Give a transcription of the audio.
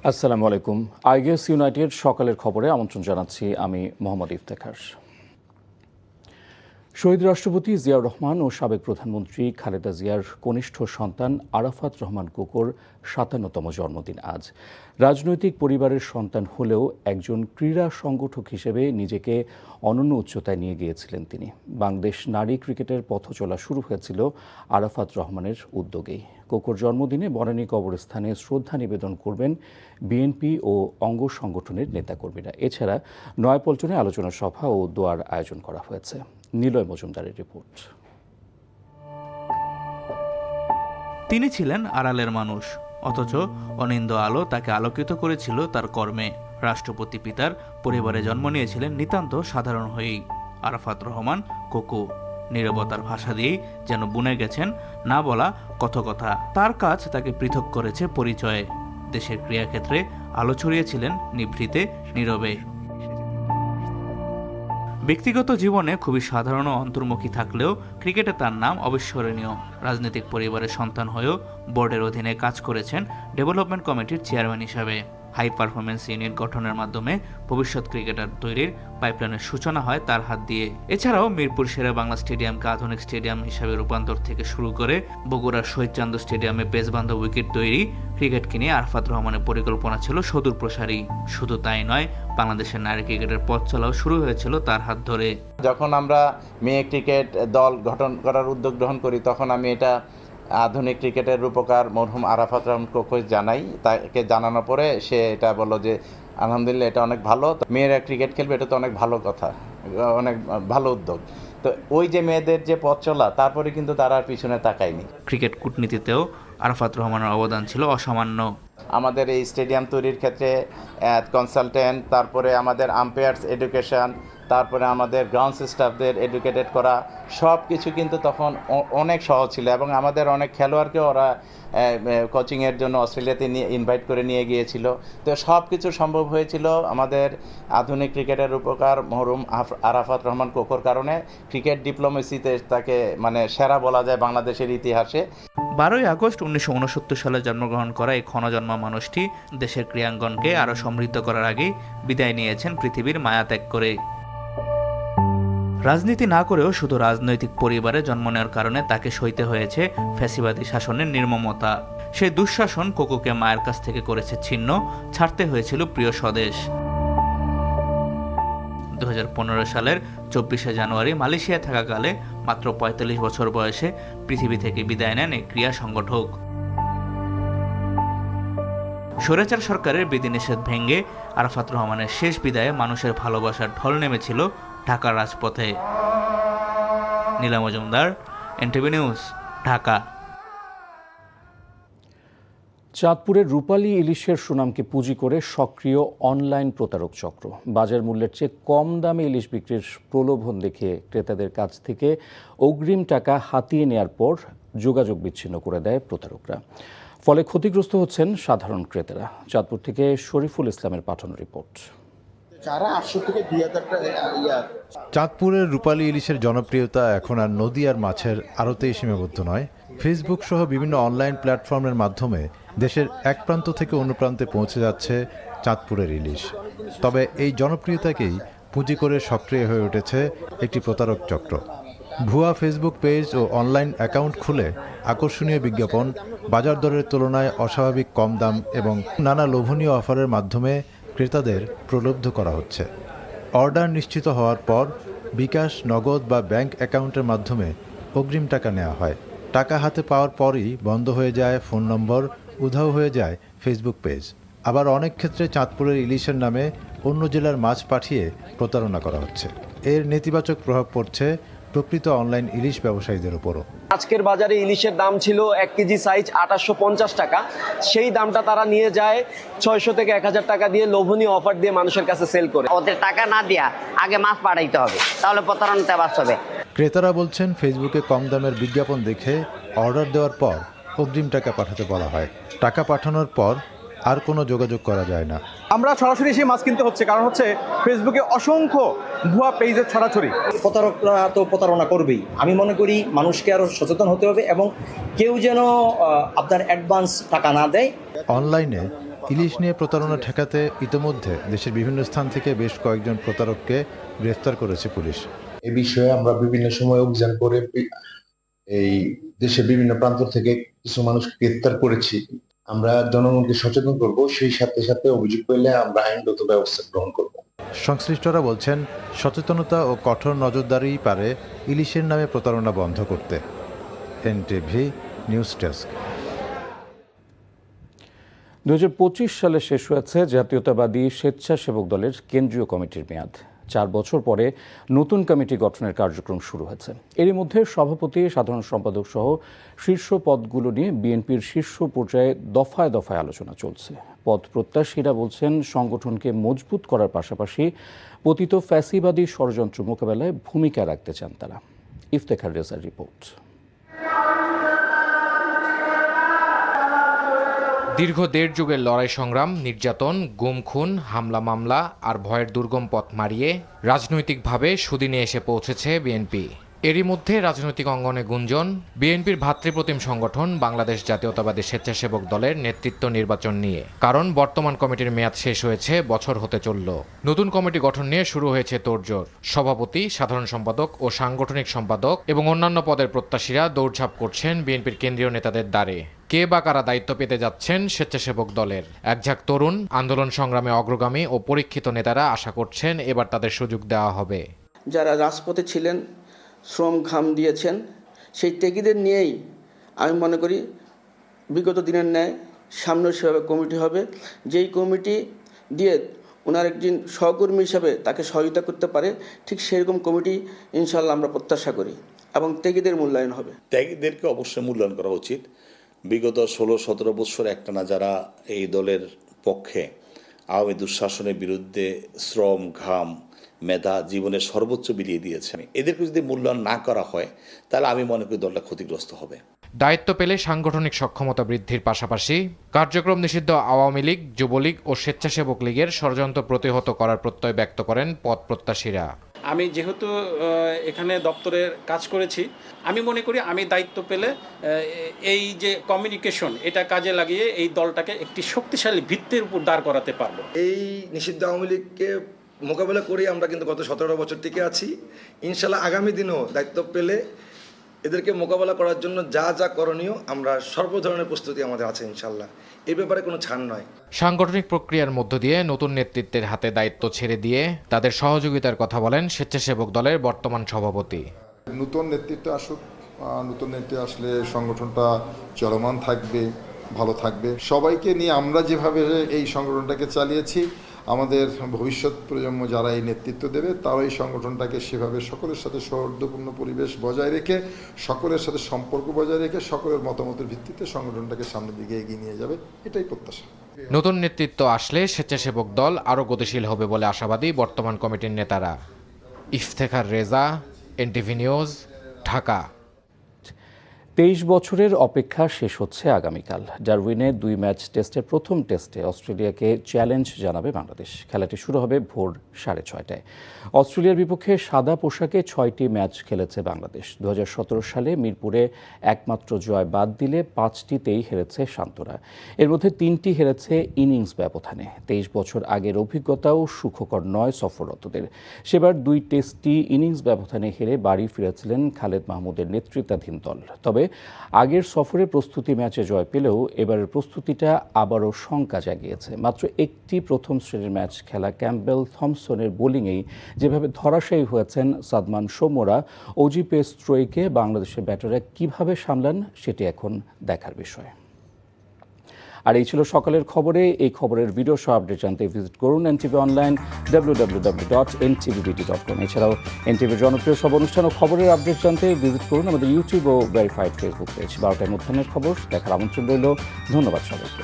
আসসালামু আলাইকুম। আইগেস ইউনাইটেড সকালের খবরে আমন্ত্রণ জানাচ্ছি আমি মোহাম্মদ ইফতেখার। শহীদ রাষ্ট্রপতি জিয়াউর রহমান ও সাবেক প্রধানমন্ত্রী খালেদা জিয়ার কনিষ্ঠ সন্তান আরাফাত রহমান কোকোর ৫৭তম জন্মদিন আজ। রাজনৈতিক পরিবারের সন্তান হলেও একজন ক্রীড়া সংগঠক হিসেবে নিজেকে অনন্য উচ্চতায় নিয়ে গিয়েছিলেন তিনি। বাংলাদেশ নারী ক্রিকেটের পথ চলা শুরু হয়েছিল আরাফাত রহমানের উদ্যোগেই। কোকোর জন্মদিনে বনানী কবরস্থানে শ্রদ্ধা নিবেদন করবেন বিএনপি ও অঙ্গ সংগঠনের নেতাকর্মীরা। এছাড়া নয়াপল্টনে আলোচনা সভা ও দোয়ার আয়োজন করা হয়েছে। নিলয় মজুমদারের রিপোর্ট। তিনি ছিলেন আড়ালের মানুষ, অথচ অনিন্দ আলো তাকে আলোকিত করেছিল তার কর্মে। রাষ্ট্রপতি পিতার পরিবারে জন্ম নিয়েছিলেন নিতান্ত সাধারণ হয়েই। আরাফাত রহমান কোকো নীরবতার ভাষা দিয়েই যেন বুনে গেছেন না বলা কথকথা। তার কাজ তাকে পৃথক করেছে পরিচয়ে। দেশের ক্রীড়াক্ষেত্রে আলো ছড়িয়েছিলেন নিভৃতে, নীরবে। ব্যক্তিগত জীবনে খুবই সাধারণ ও অন্তর্মুখী থাকলেও ক্রিকেটে তার নাম অবিস্মরণীয়। রাজনৈতিক পরিবারের সন্তান হয়েও বোর্ডের অধীনে কাজ করেছেন ডেভেলপমেন্ট কমিটির চেয়ারম্যান হিসাবে। হাই পারফরমেন্স ইউনিট গঠনের মাধ্যমে ভবিষ্যৎ ক্রিকেটার তৈরির পাইপলাইনের সূচনা হয় তার হাত দিয়ে। এছাড়াও মিরপুর শেরে বাংলা স্টেডিয়ামকে আধুনিক স্টেডিয়াম হিসাবে রূপান্তর থেকে শুরু করে বগুড়ার শহীদ চান্দু স্টেডিয়ামে পেসবান্ধব উইকেট তৈরি, ক্রিকেটকে নিয়ে আরাফাত রহমানের পরিকল্পনা ছিল সুদূর প্রসারী। শুধু তাই নয়, বাংলাদেশের নারী ক্রিকেটের পথ চলাও শুরু হয়েছিল তার হাত ধরে। যখন আমরা মেয়ে ক্রিকেট দল গঠন করার উদ্যোগ গ্রহণ করি, তখন আমি এটা আধুনিক ক্রিকেটের রূপকার মরহুম আরাফাত রহমান কোকোকে জানাই। তাকে জানানোর পরে সে এটা বলল যে আলহামদুলিল্লাহ, এটা অনেক ভালো, মেয়েরা ক্রিকেট খেলবে, এটা তো অনেক ভালো কথা, অনেক ভালো উদ্যোগ। তো ওই যে মেয়েদের যে পথ চলা, তারপরে কিন্তু তারা আর পিছনে তাকায়নি। ক্রিকেট কূটনীতিতেও আরাফাত রহমানের অবদান ছিল অসামান্য। আমাদের এই স্টেডিয়াম তৈরির ক্ষেত্রে কনসালটেন্ট, তারপরে আমাদের আম্পায়ার্স এডুকেশন, তারপরে আমাদের গ্রাউন্ড স্টাফদের এডুকেটেড করা, সব কিছু কিন্তু তখন অনেক সহজ ছিল। এবং আমাদের অনেক খেলোয়াড়কে ওরা কোচিংয়ের জন্য অস্ট্রেলিয়াতে নিয়ে ইনভাইট করে নিয়ে গিয়েছিল। তো সব কিছু সম্ভব হয়েছিল আমাদের আধুনিক ক্রিকেটের রূপকার মরহুম আরাফাত রহমান কোকোর কারণে। ক্রিকেট ডিপ্লোমেসিতে তাকে সেরা বলা যায় বাংলাদেশের ইতিহাসে। 12ই আগস্ট 1969 সালে জন্মগ্রহণ করা এই ক্ষণজন্মা মানুষটি দেশের ক্রীড়াঙ্গনকে আরও সমৃদ্ধ করার আগেই বিদায় নিয়েছেন পৃথিবীর মায়া ত্যাগ করে। রাজনীতি না করেও শুধু রাজনৈতিক পরিবারে জন্ম নেওয়ার কারণে তাকে সইতে হয়েছে ফ্যাসিবাদী শাসনের নির্মমতা। সেই দুঃশাসন কোকোকে মায়ের কাছ থেকে করেছে ছিন্ন, ছাড়তে হয়েছিল প্রিয় স্বদেশ। 2015 সালের 24শে জানুয়ারি মালয়েশিয়ায় থাকাকালে মাত্র 45 বছর বয়সে পৃথিবী থেকে বিদায় নেন এই ক্রীড়া সংগঠক। স্বৈরাচার সরকারের বিধিনিষেধ ভেঙে আরাফাত রহমানের শেষ বিদায়ে মানুষের ভালোবাসার ঢল নেমেছিল ঢাকার রাজপথে। নীলা মজুমদার, এনটিভি নিউজ, ঢাকা। চাঁদপুরের রূপালী ইলিশের সুনামকে পুঁজি করে সক্রিয় অনলাইন প্রতারক চক্র। বাজার মূল্যের চেয়ে কম দামে ইলিশ বিক্রির প্রলোভন দেখে ক্রেতাদের কাছ থেকে অগ্রিম টাকা হাতিয়ে নেয়ার পর যোগাযোগ বিচ্ছিন্ন করে দেয় প্রতারকরা। ফলে ক্ষতিগ্রস্ত হচ্ছেন সাধারণ ক্রেতারা। চাঁদপুর থেকে শরীফুল ইসলামের পাঠানো রিপোর্ট। চাঁদপুরের রূপালী ইলিশের জনপ্রিয়তা এখন আর নদী আর মাছের আড়তেই সীমাবদ্ধ নয়। ফেসবুক সহ বিভিন্ন অনলাইন প্ল্যাটফর্মের মাধ্যমে দেশের এক প্রান্ত থেকে অন্য প্রান্তে পৌঁছে যাচ্ছে চাঁদপুরের ইলিশ। তবে এই জনপ্রিয়তাকেই পুঁজি করে সক্রিয় হয়ে উঠেছে একটি প্রতারক চক্র। ভুয়া ফেসবুক পেজ ও অনলাইন অ্যাকাউন্ট খুলে আকর্ষণীয় বিজ্ঞাপন, বাজার দরের তুলনায় অস্বাভাবিক কম দাম এবং নানা লোভনীয় অফারের মাধ্যমে ক্রেতাদের প্রলুব্ধ করা হচ্ছে। অর্ডার নিশ্চিত হওয়ার পর বিকাশ, নগদ বা ব্যাংক অ্যাকাউন্টের মাধ্যমে অগ্রিম টাকা নেওয়া হয়। টাকা হাতে পাওয়ার পরই বন্ধ হয়ে যায় ফোন নম্বর, উধাও হয়ে যায় ফেসবুক পেজ। আবার অনেক ক্ষেত্রে চাঁদপুরের ইলিশের নামে অন্য জেলার মাছ পাঠিয়ে প্রতারণা করা হচ্ছে। এর নেতিবাচক প্রভাব পড়ছে প্রকৃত অনলাইন ইলিশ ব্যবসায়ীদের উপরও। আজকের বাজারে ইলিশের দাম ছিল 1 কেজি সাইজ 2850 টাকা। সেই দামটা তারা নিয়ে যায় 600 থেকে 1000 টাকা দিয়ে লোভনীয় অফার দিয়ে মানুষের কাছে সেল করে। ওদের টাকা না দিয়া আগে মাছ পাঠাইতে হবে, তাহলে প্রতারণাতে বাঁচবে। ক্রেতারা বলছেন ফেসবুকে কম দামের বিজ্ঞাপন দেখে অর্ডার দেওয়ার পর অগ্রিম টাকা পাঠাতে বলা হয়। টাকা পাঠানোর পর আর কোনো যোগাযোগ করা যায় না। আমরা সরাসরি সেই মাছ কিনতে হচ্ছে, কারণ হচ্ছে ফেসবুকে অসংখ্য ভুয়া পেজের ছড়াছড়ি। প্রতারকরা তো প্রতারণা করবেই। আমি মনে করি মানুষকে আরও সচেতন হতে হবে এবং কেউ যেন আপনার অ্যাডভান্স টাকা না দেয়। অনলাইনে ইলিশ নিয়ে প্রতারণা ঠেকাতে ইতোমধ্যে দেশের বিভিন্ন স্থান থেকে বেশ কয়েকজন প্রতারককে গ্রেফতার করেছে পুলিশ। এ বিষয়ে আমরা বিভিন্ন সময় অভিযান করে এই দেশের বিভিন্ন প্রান্ত থেকে কিছু মানুষকে গ্রেফতার করেছি। আমরা জনগণকে সচেতন করব, সেই সাথে সাথে অভিযোগ পেলে আমরা আইনগত ব্যবস্থা গ্রহণ করব। সংশ্লিষ্টরা বলছেন সচেতনতা ও কঠোর নজরদারিই পারে ইলিশের নামে প্রতারণা বন্ধ করতে। NTV news desk. 2025 সালে শেষ হয়েছে জাতীয়তাবাদী স্বেচ্ছাসেবক দলের কেন্দ্রীয় কমিটির মেয়াদ। 4 বছর পরে নতুন কমিটি গঠনের কার্যক্রম শুরু হয়েছে। এরই মধ্যে সভাপতি, সাধারণ সম্পাদক সহ শীর্ষ পদগুলো নিয়ে বিএনপির শীর্ষ পর্যায়ে দফায় দফায় আলোচনা চলছে। পদ প্রত্যাশীরা বলছেন সংগঠনকে মজবুত করার পাশাপাশি পতিত ফ্যাসিবাদী ষড়যন্ত্র মোকাবেলায় ভূমিকা রাখতে চান তারা। ইফতেখার রেজার রিপোর্ট। দীর্ঘ 1.5 যুগের লড়াই সংগ্রাম, নির্যাতন, গুম খুন, হামলা মামলা আর ভয়ের দুর্গম পথ মারিয়ে রাজনৈতিকভাবে সুদিনে এসে পৌঁছেছে বিএনপি। এরই মধ্যে রাজনৈতিক অঙ্গনে গুঞ্জন বিএনপির ভাতৃপ্রতিম সংগঠন বাংলাদেশ জাতীয়তাবাদী স্বেচ্ছাসেবক দলের নেতৃত্ব নির্বাচন নিয়ে। কারণ বর্তমান কমিটির মেয়াদ শেষ হয়েছে, বছর হতে চলল। নতুন কমিটি গঠন নিয়ে শুরু হয়েছে তোড়জোড়। সভাপতি, সাধারণ সম্পাদক ও সাংগঠনিক সম্পাদক এবং অন্যান্য পদের প্রত্যাশীরা দৌড়ঝাঁপ করছেন বিএনপির কেন্দ্রীয় নেতাদের দ্বারে। কে বা কারা দায়িত্ব পেতে যাচ্ছেন স্বেচ্ছাসেবক দলের? একঝাঁক তরুণ, আন্দোলন সংগ্রামে অগ্রগামী ও পরীক্ষিত নেতারা আশা করছেন এবার তাদের সুযোগ দেওয়া হবে। যারা রাজপথে ছিলেন, শ্রম ঘাম দিয়েছেন, সেই ত্যাগীদের নিয়েই আমি মনে করি বিগত দিনের ন্যায় সামনে সেভাবে কমিটি হবে, যেই কমিটি দিয়ে ওনার একজন সহকর্মী হিসাবে তাকে সহযোগিতা করতে পারে, ঠিক সেরকম কমিটি ইনশাল্লাহ আমরা প্রত্যাশা করি এবং ত্যাগীদের মূল্যায়ন হবে। ত্যাগীদেরকে অবশ্যই মূল্যায়ন করা উচিত। বিগত 16-17 বছর একটানা যারা এই দলের পক্ষে আওয়ামী দুঃশাসনের বিরুদ্ধে শ্রম, ঘাম, মেধা, জীবনের সর্বোচ্চ বিলিয়ে দিয়েছেন, এদেরকে যদি মূল্যায়ন না করা হয় তাহলে আমি মনে করি দলটা ক্ষতিগ্রস্ত হবে। দায়িত্ব পেলে সাংগঠনিক সক্ষমতা বৃদ্ধির পাশাপাশি কার্যক্রম নিষিদ্ধ আওয়ামী লীগ, যুবলীগ ও স্বেচ্ছাসেবক লীগের ষড়যন্ত্র প্রতিহত করার প্রত্যয় ব্যক্ত করেন পদ প্রত্যাশীরা। আমি যেহেতু এখানে দপ্তরের কাজ করেছি, আমি মনে করি আমি দায়িত্ব পেলে এই যে কমিউনিকেশন, এটা কাজে লাগিয়ে এই দলটাকে একটি শক্তিশালী ভিত্তির উপর দাঁড় করাতে পারবো। এই নিষিদ্ধ আওয়ামী লীগকে মোকাবেলা করেই আমরা কিন্তু গত 17 বছর টিকে আছি। ইনশাল্লাহ আগামী দিনেও দায়িত্ব পেলে এদেরকে মোকাবেলা করার জন্য যা যা করণীয় আমরা সর্ব ধরনের প্রস্তুতি আমাদের আছে ইনশাল্লাহ। এই ব্যাপারে কোনো ছাড় নয়। সাংগঠনিক প্রক্রিয়ার মধ্য দিয়ে নতুন নেতৃত্বের হাতে দায়িত্ব ছেড়ে দিয়ে তাদের সহযোগিতার কথা বলেন স্বেচ্ছাসেবক দলের বর্তমান সভাপতি। নতুন নেতৃত্ব আসুক, নতুন নেতৃত্ব আসলে সংগঠনটা চলমান থাকবে, ভালো থাকবে। সবাইকে নিয়ে আমরা যেভাবে এই সংগঠনটাকে চালিয়েছি, আমাদের ভবিষ্যৎ প্রজন্ম যারা এই নেতৃত্ব দেবে তারা এই সংগঠনটাকে সেভাবে সকলের সাথে সৌহার্দ্যপূর্ণ পরিবেশ বজায় রেখে, সকলের সাথে সম্পর্ক বজায় রেখে, সকলের মতামতের ভিত্তিতে সংগঠনটাকে সামনের দিকে এগিয়ে নিয়ে যাবে, এটাই প্রত্যাশা। নতুন নেতৃত্ব আসলে স্বেচ্ছাসেবক দল আরও গতিশীল হবে বলে আশাবাদী বর্তমান কমিটির নেতারা। Iftekhar Reza, NTV news, Dhaka. 23 বছরের অপেক্ষা শেষ হচ্ছে আগামীকাল। ডারউইনে 2 ম্যাচ টেস্টের প্রথম টেস্টে অস্ট্রেলিয়াকে চ্যালেঞ্জ জানাবে বাংলাদেশ। খেলাটি শুরু হবে ভোর 6:30টায়। অস্ট্রেলিয়ার বিপক্ষে সাদা পোশাকে 6টি ম্যাচ খেলেছে বাংলাদেশ। 2017 সালে মিরপুরে একমাত্র জয় বাদ দিলে 5টিতেই হেরেছে শান্তরা। এর মধ্যে 3টি হেরেছে ইনিংস ব্যবধানে। 23 বছর আগের অভিজ্ঞতাও সুখকর নয় সফররতদের। সেবার 2 টেস্টই ইনিংস ব্যবধানে হেরে বাড়ি ফিরেছিলেন খালেদ মাহমুদের নেতৃত্বাধীন দল। তবে আগের সফরে প্রস্তুতি ম্যাচে জয় পেলেও এবারের প্রস্তুতিটা আবারও শঙ্কা জাগিয়েছে। মাত্র একটি প্রথম শ্রেণীর ম্যাচ খেলা ক্যাম্পবেল থমসনের বোলিংয়েই যেভাবে ধরাশায়ী হয়েছেন সাদমান সৌম্যরা, ওজি পেস ত্রয়ীকে বাংলাদেশের ব্যাটাররা কিভাবে সামলান সেটি এখন দেখার বিষয়। আর এই ছিল সকালের খবরে। এই খবরের ভিডিও সহ আপডেট জানতে ভিজিট করুন এনটিভি অনলাইন www.ntvbt.com। এছাড়াও এনটিভির জনপ্রিয় সব অনুষ্ঠান ও খবরের আপডেট জানতে ভিজিট করুন আমাদের ইউটিউব ও ভেরিফাইড ফেসবুক পেজ। 12টায় মধ্যাহ্নের খবর দেখার আমন্ত্রণ রইল। ধন্যবাদ সবাইকে।